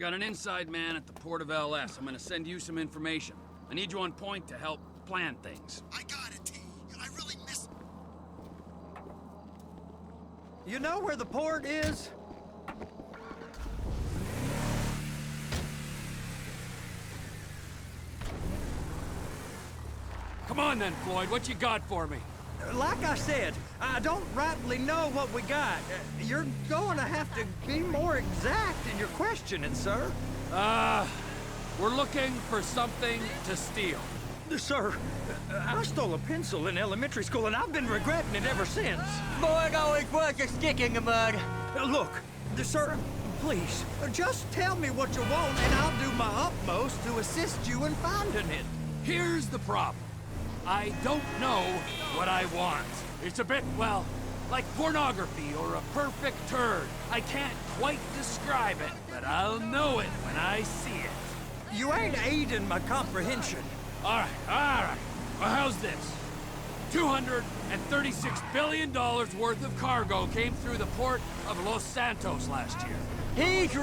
Got an inside man at the port of LS. I'm gonna send you some information. I need you on point to help plan things. I got it, T. I really miss... You know where the port is? Come on then, Floyd. What you got for me? Like I said, I don't rightly know what we got. You're going to have to be more exact in your questioning, sir. We're looking for something to steal. Sir, I stole a pencil in elementary school, and I've been regretting it ever since. Boy, always was a stick in the mud. Look, sir, please, just tell me what you want, and I'll do my utmost to assist you in finding it. Here's the problem. I don't know what I want. It's a bit, well, like pornography or a perfect turd. I can't quite describe it, but I'll know it when I see it. You ain't aiding my comprehension. All right. Well, how's this? $236 billion worth of cargo came through the port of Los Santos last year. He's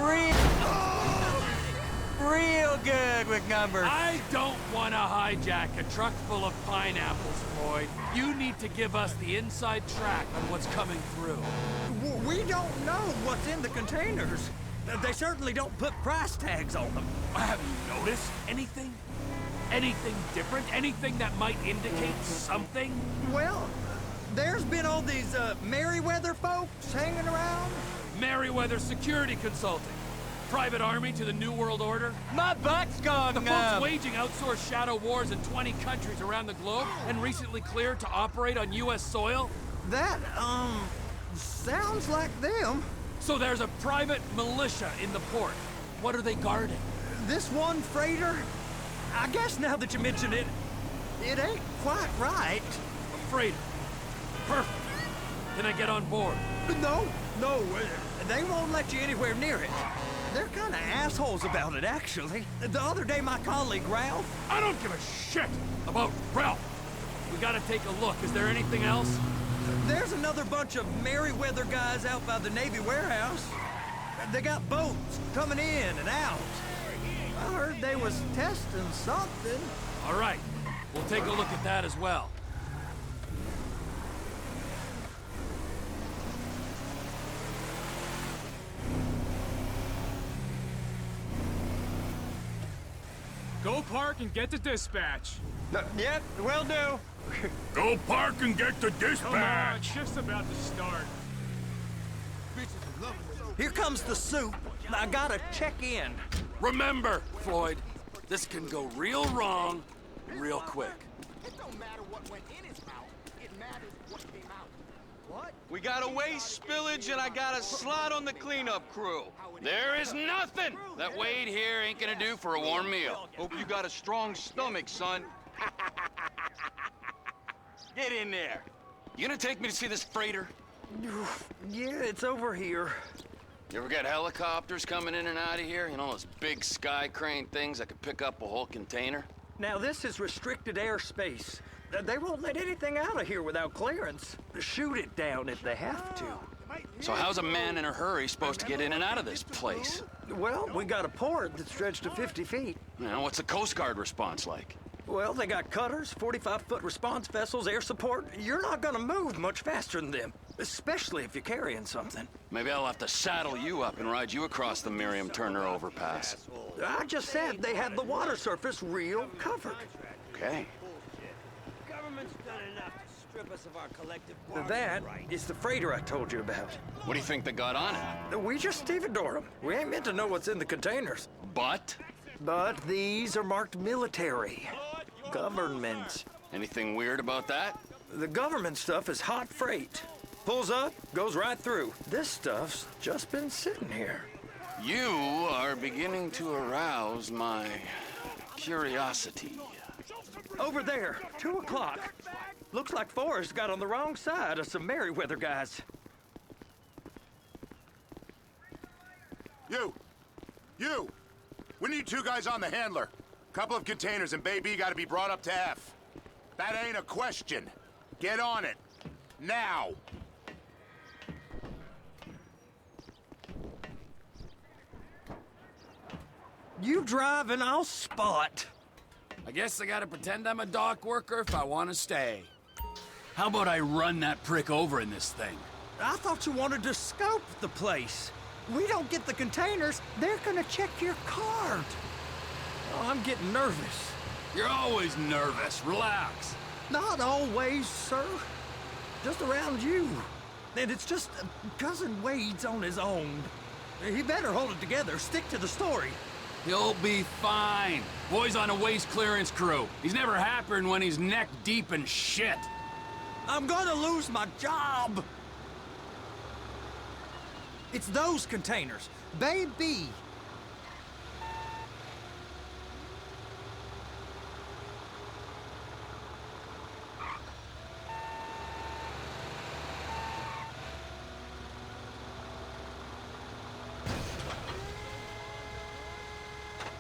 real good with numbers. I don't want to hijack a truck full of pineapples, Floyd. You need to give us the inside track on what's coming through. We don't know what's in the containers. They certainly don't put price tags on them. Have you noticed anything? Anything different? Anything that might indicate something? Well, there's been all these Merryweather folks hanging around. Merryweather Security Consulting. Private army to the New World Order. My butt's gone The numb. folks waging outsourced shadow wars in 20 countries around the globe and recently cleared to operate on U.S. soil. That, sounds like them. So there's a private militia in the port. What are they guarding? This one freighter, I guess now that you mention it, it ain't quite right. A freighter. Perfect. Can I get on board? No, they won't let you anywhere near it. They're kind of assholes about it, actually. The other day, my colleague, Ralph... I don't give a shit about Ralph. We gotta take a look. Is there anything else? There's another bunch of Merryweather guys out by the Navy warehouse. They got boats coming in and out. I heard they was testing something. All right. We'll take a look at that as well. Go park and get to dispatch. Yep, will do. Go park and get the Come on, dispatch. it's just about to start. Here comes the soup. I gotta check in. Remember, Floyd, this can go real wrong real quick. It don't matter what went in his mouth. It matters what came out. What? We got a waste spillage and I got a slot on the cleanup crew. There is nothing that Wade here ain't gonna do for a warm meal. Hope you got a strong stomach, son. Get in there. You gonna take me to see this freighter? Yeah, it's over here. You ever got helicopters coming in and out of here? You know, those big sky crane things that could pick up a whole container? Now, this is restricted airspace. They won't let anything out of here without clearance. Shoot it down if they have to. So how's a man in a hurry supposed to get in and out of this place? Well, we got a port that stretched to 50 feet. You know, what's the Coast Guard response like? Well, they got cutters, 45-foot response vessels, air support. You're not gonna move much faster than them, especially if you're carrying something. Maybe I'll have to saddle you up and ride you across the Miriam Turner overpass. I just said they had the water surface real covered. Okay. Government's done enough to strip us of our collective That is the freighter I told you about. What do you think they got on it? We just stevedore them. We ain't meant to know what's in the containers. But? But these are marked military. Government. Anything weird about that? The government stuff is hot freight. Pulls up, goes right through. This stuff's just been sitting here. You are beginning to arouse my curiosity. Over there, 2 o'clock. Looks like Forrest got on the wrong side of some Merryweather guys. You! We need 2 guys on the handler. Couple of containers and Baby gotta be brought up to F. That ain't a question. Get on it. Now! You drive and I'll spot. I guess I gotta pretend I'm a dock worker if I want to stay. How about I run that prick over in this thing? I thought you wanted to scope the place. We don't get the containers, they're gonna check your card. Oh, I'm getting nervous. You're always nervous. Relax. Not always, sir. Just around you. And it's just Cousin Wade's on his own. He better hold it together, stick to the story. He'll be fine. Boy's on a waste clearance crew. He's never happier than when he's neck deep in shit. I'm gonna lose my job. It's those containers. Baby.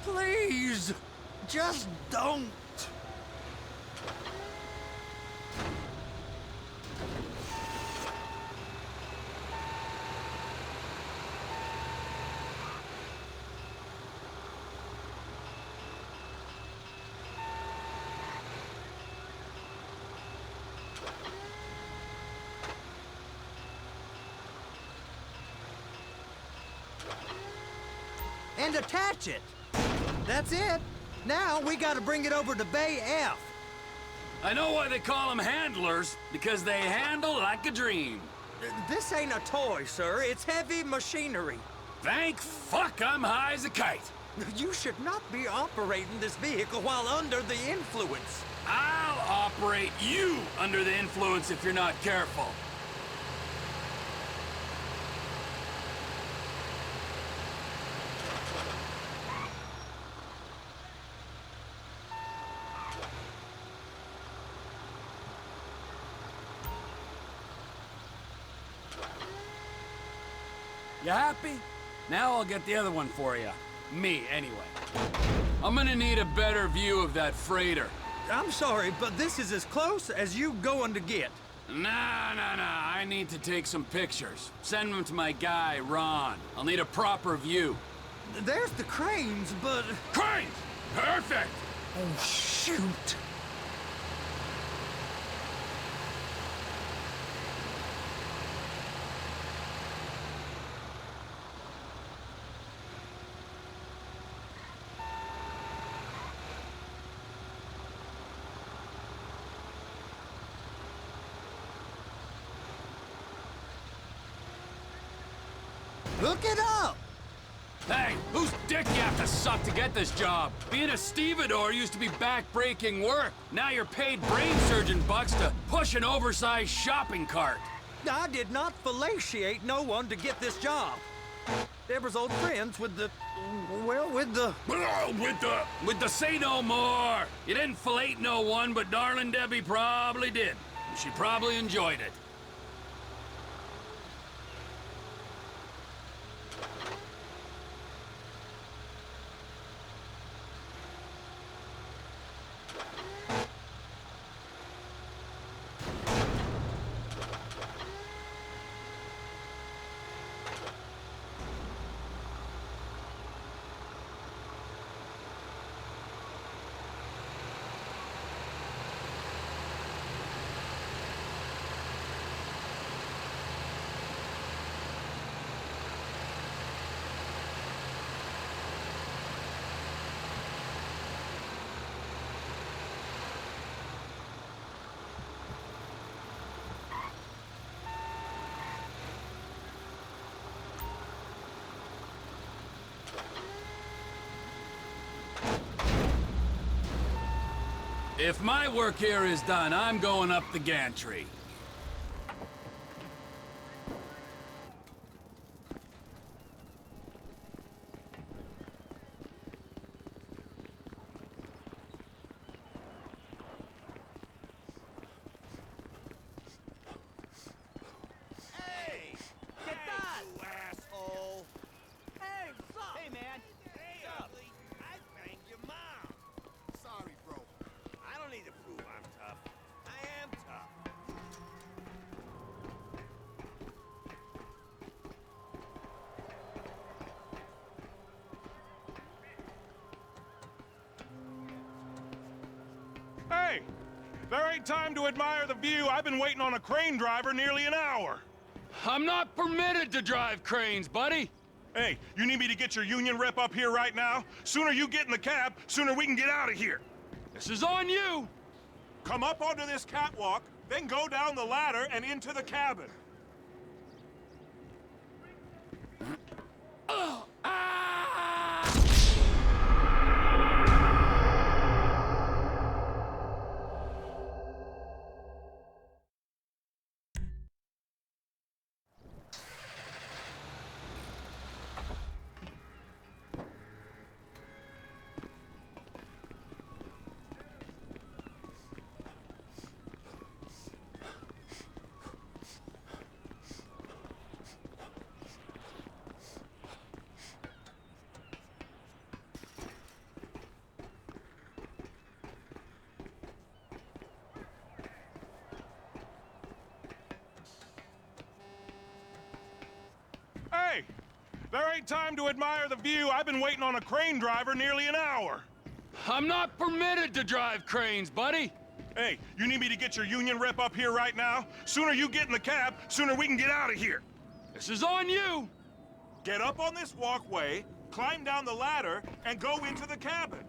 Please, just don't. And attach it. That's it. Now we gotta bring it over to Bay F. I know why they call them handlers, because they handle like a dream. This ain't a toy, sir. It's heavy machinery. Thank fuck I'm high as a kite. You should not be operating this vehicle while under the influence. I'll operate you under the influence if you're not careful. You happy? Now I'll get the other one for you. Me, anyway. I'm gonna need a better view of that freighter. I'm sorry, but this is as close as you going to get. Nah. I need to take some pictures. Send them to my guy, Ron. I'll need a proper view. There's the cranes, but... Cranes! Perfect! Oh, shoot. Look it up! Hey, whose dick you have to suck to get this job? Being a stevedore used to be back-breaking work. Now you're paid brain surgeon bucks to push an oversized shopping cart. I did not fellatiate no one to get this job. Deborah's old friends with the... well, with the... With the say no more. You didn't fillet no one, but darling Debbie probably did. She probably enjoyed it. If my work here is done, I'm going up the gantry. Hey! ¿Qué tal? You asshole! Hey, what's up? Hey, man. Hey, ugly. I banged your mom. Sorry, bro. I don't need to prove I'm tough. I am tough. Hey, there ain't time to admire the view. I've been waiting on a crane driver nearly an hour. I'm not permitted to drive cranes, buddy. Hey, you need me to get your union rep up here right now? Sooner you get in the cab, sooner we can get out of here. This is on you. Come up onto this catwalk, then go down the ladder and into the cabin. Hey, there ain't time to admire the view. I've been waiting on a crane driver nearly an hour. I'm not permitted to drive cranes, buddy. Hey, you need me to get your union rep up here right now? Sooner you get in the cab, sooner we can get out of here. This is on you. Get up on this walkway, climb down the ladder, and go into the cabin.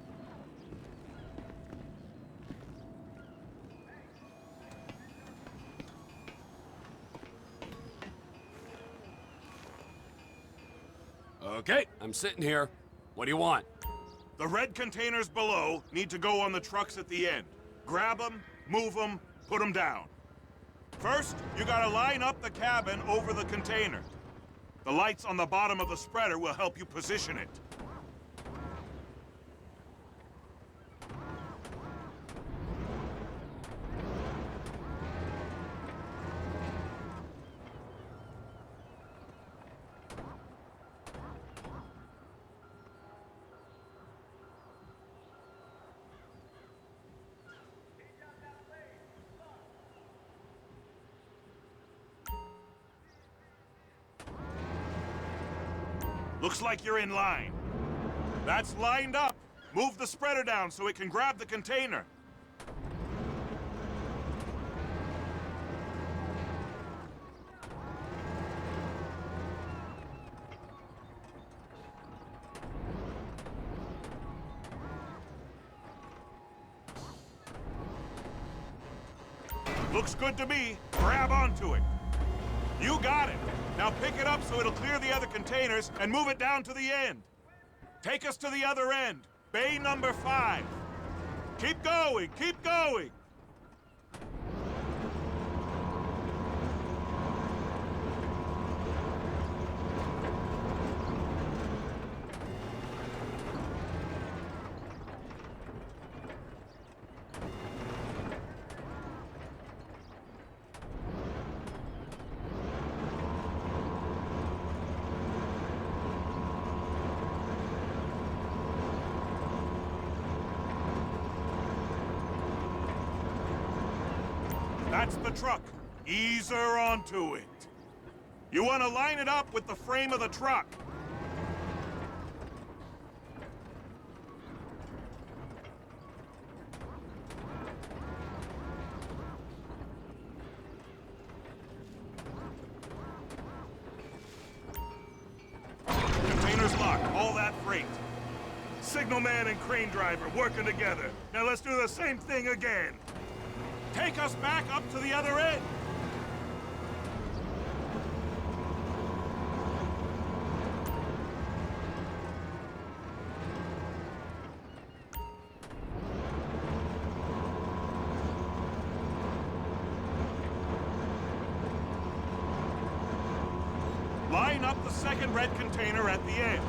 Okay, I'm sitting here. What do you want? The red containers below need to go on the trucks at the end. Grab them, move them, put them down. First, you gotta line up the cabin over the container. The lights on the bottom of the spreader will help you position it. Looks like you're in line. That's lined up. Move the spreader down so it can grab the container. Looks good to me. Grab onto it. You got it. Now pick it up so it'll clear the other containers and move it down to the end. Take us to the other end. Bay number 5. Keep going, keep going. That's the truck. Ease her onto it. You want to line it up with the frame of the truck. Container's locked. All that freight. Signalman and crane driver working together. Now let's do the same thing again. Take us back up to the other end! Line up the second red container at the end.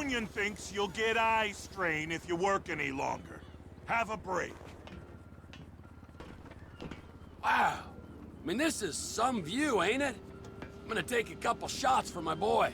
union thinks you'll get eye strain if you work any longer. Have a break. Wow. I mean, this is some view, ain't it? I'm gonna take a couple shots for my boy.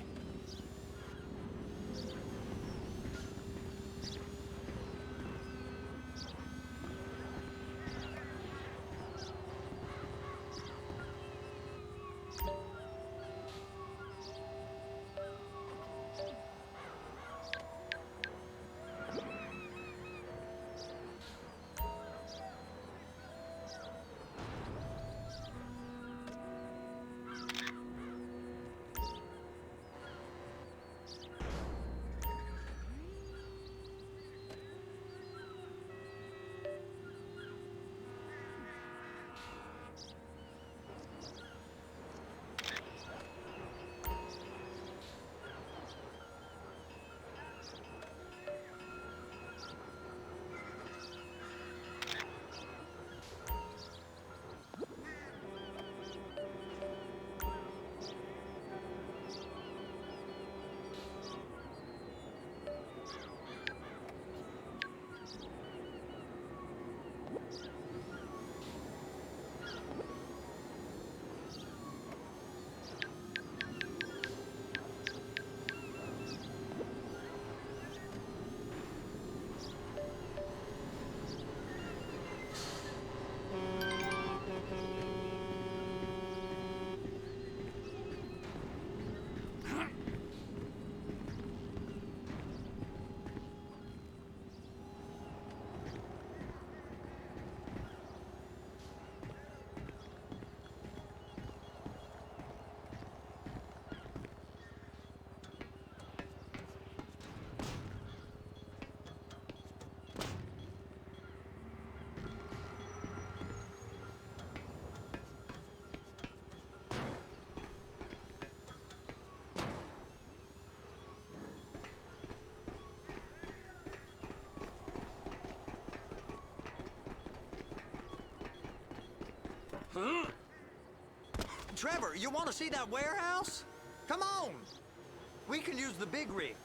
Trevor, you want to see that warehouse? Come on. We can use the big rig.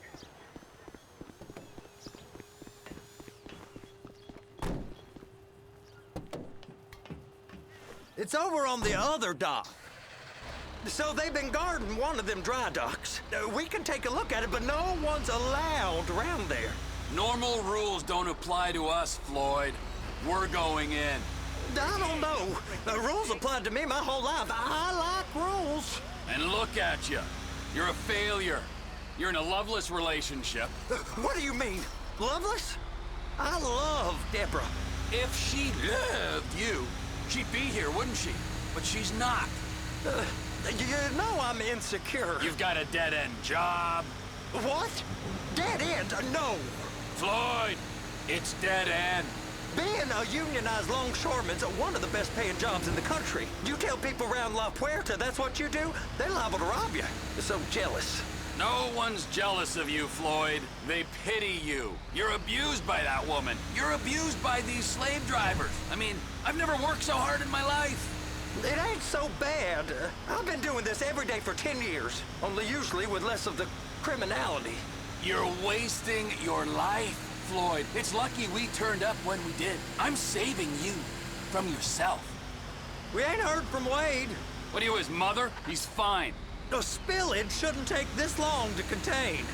It's over on the other dock. So they've been guarding one of them dry docks. We can take a look at it, but no one's allowed around there. Normal rules don't apply to us, Floyd. We're going in. I don't know. The rules applied to me my whole life. I like rules. And look at you. You're a failure. You're in a loveless relationship. What do you mean? Loveless? I love Deborah. If she loved you, she'd be here, wouldn't she? But she's not. You know I'm insecure. You've got a dead-end job. What? Dead end? No. Floyd, it's dead end. Being a unionized longshoreman's one of the best paying jobs in the country. You tell people around La Puerta that's what you do, they're liable to rob you. They're so jealous. No one's jealous of you, Floyd. They pity you. You're abused by that woman. You're abused by these slave drivers. I mean, I've never worked so hard in my life. It ain't so bad. I've been doing this every day for 10 years, only usually with less of the criminality. You're wasting your life, Floyd. It's lucky we turned up when we did. I'm saving you from yourself. We ain't heard from Wade. What are you, his mother? He's fine. The spillage shouldn't take this long to contain.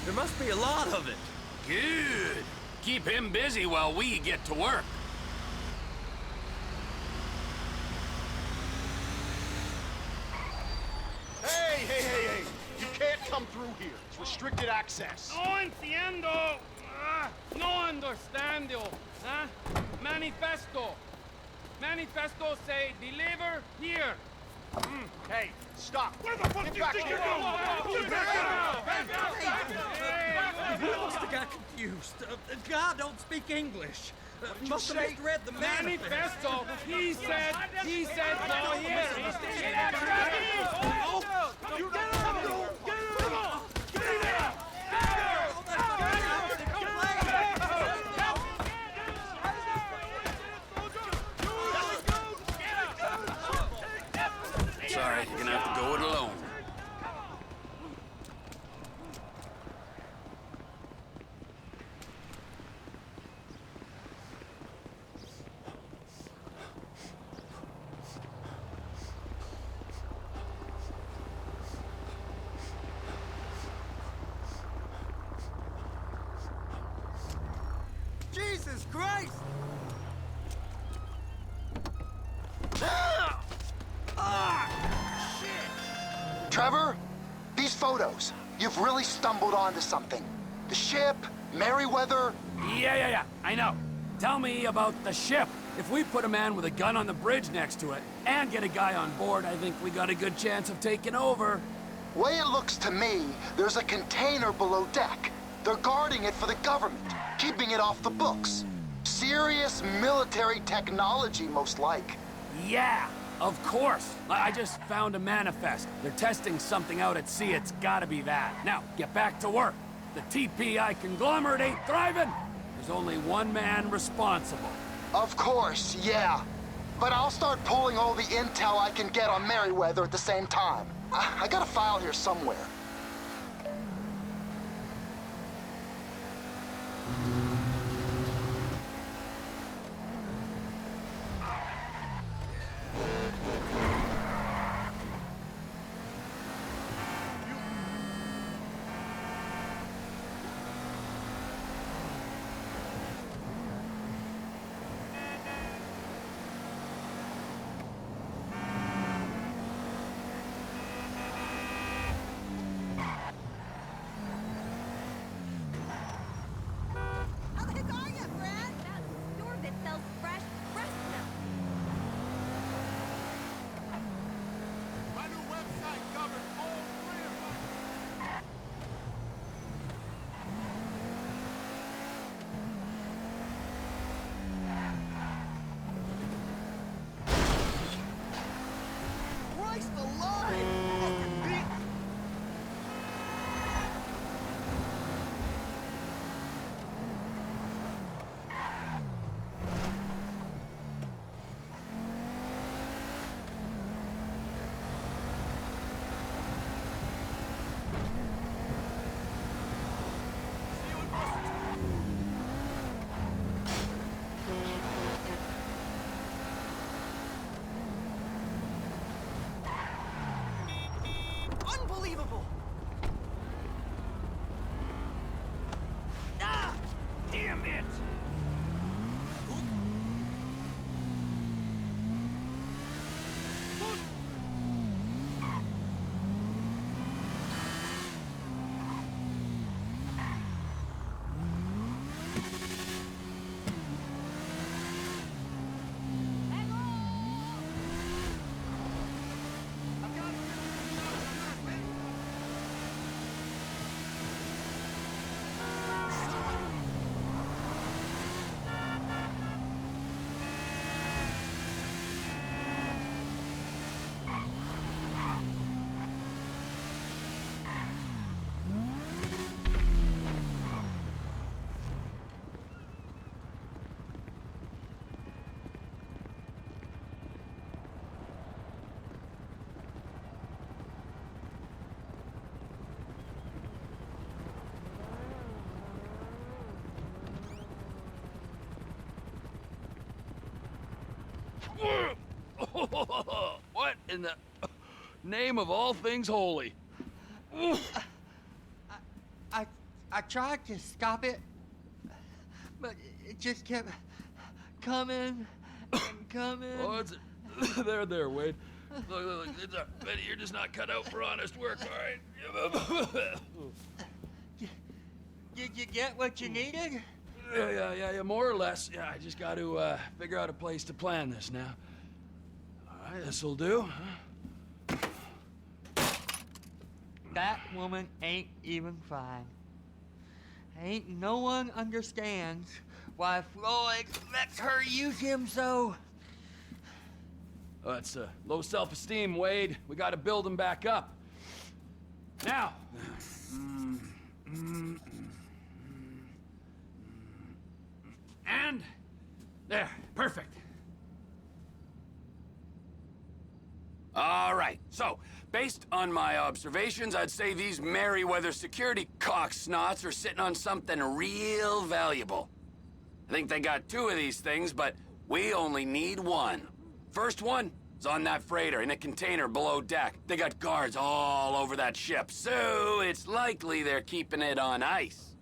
There must be a lot of it. Good. Keep him busy while we get to work. Hey! You can't come through here. It's restricted access. No entiendo. No understando. Huh? Manifesto. Manifesto say deliver here. Hey, stop. Where the fuck do you think you're going? We must have got confused. God don't speak English. Must have misread the Manifesto. He said go here. Sorry, you're gonna have to go it alone. Jesus Christ! Trevor, these photos, you've really stumbled onto something. The ship, Merryweather. Yeah, I know. Tell me about the ship. If we put a man with a gun on the bridge next to it and get a guy on board, I think we got a good chance of taking over. Way it looks to me, there's a container below deck. They're guarding it for the government, keeping it off the books. Serious military technology, most like. Yeah, of course. I just found a manifest. They're testing something out at sea. It's gotta be that. Now, get back to work. The TPI conglomerate ain't thriving. There's only one man responsible. Of course, yeah. But I'll start pulling all the intel I can get on Merryweather at the same time. I got a file here somewhere. Unbelievable! Damn it! What in the name of all things holy? I tried to stop it, but it just kept coming and coming. Oh, it's there, Wade. Look, Betty, you're just not cut out for honest work, all right? Did you get what you needed? Yeah, more or less. Yeah, I just got to figure out a place to plan this now. All right, this'll do. That woman ain't even fine. Ain't no one understands why Floyd lets her use him so. Oh, it's low self-esteem, Wade. We got to build him back up. Now. And there, perfect. All right, so based on my observations, I'd say these Merryweather security cocksnots are sitting on something real valuable. I think they got 2 of these things, but we only need 1. First one is on that freighter in a container below deck. They got guards all over that ship, so it's likely they're keeping it on ice.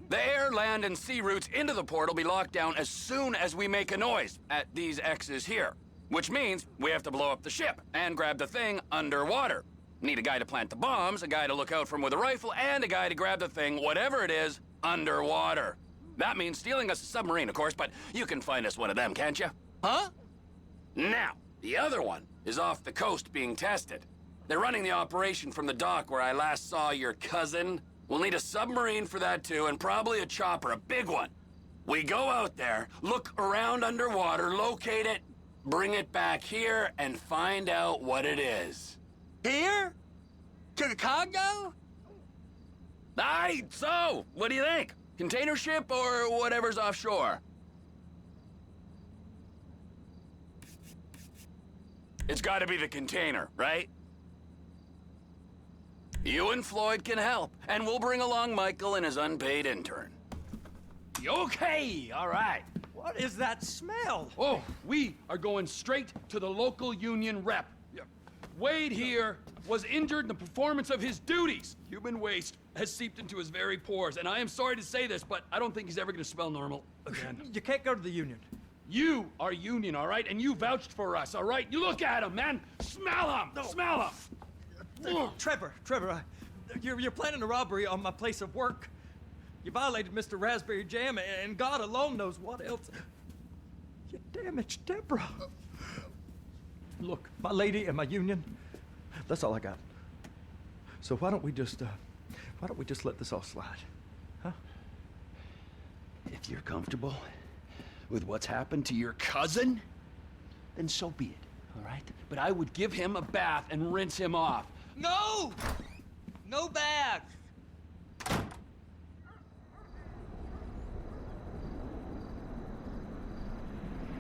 The air, land, and sea routes into the port will be locked down as soon as we make a noise at these X's here. Which means we have to blow up the ship and grab the thing underwater. Need a guy to plant the bombs, a guy to look out for 'em with a rifle, and a guy to grab the thing, whatever it is, underwater. That means stealing us a submarine, of course, but you can find us one of them, can't you? Huh? Now, the other one is off the coast being tested. They're running the operation from the dock where I last saw your cousin. We'll need a submarine for that too, and probably a chopper, a big one. We go out there, look around underwater, locate it, bring it back here, and find out what it is. Here? To the Congo? Aye, so, what do you think? Container ship or whatever's offshore? It's gotta be the container, right? You and Floyd can help, and we'll bring along Michael and his unpaid intern. Okay, all right. What is that smell? Oh, we are going straight to the local union rep. Wade here was injured in the performance of his duties. Human waste has seeped into his very pores, and I am sorry to say this, but I don't think he's ever gonna smell normal again. You can't go to the union. You are union, all right? And you vouched for us, all right? You look at him, man. Smell him. No. Smell him. Trevor, you're planning a robbery on my place of work. You violated Mr. Raspberry Jam, and God alone knows what else. You damaged Deborah. Look, my lady and my union, that's all I got. So why don't we just let this all slide, huh? If you're comfortable with what's happened to your cousin, then so be it, all right? But I would give him a bath and rinse him off. No! No bath!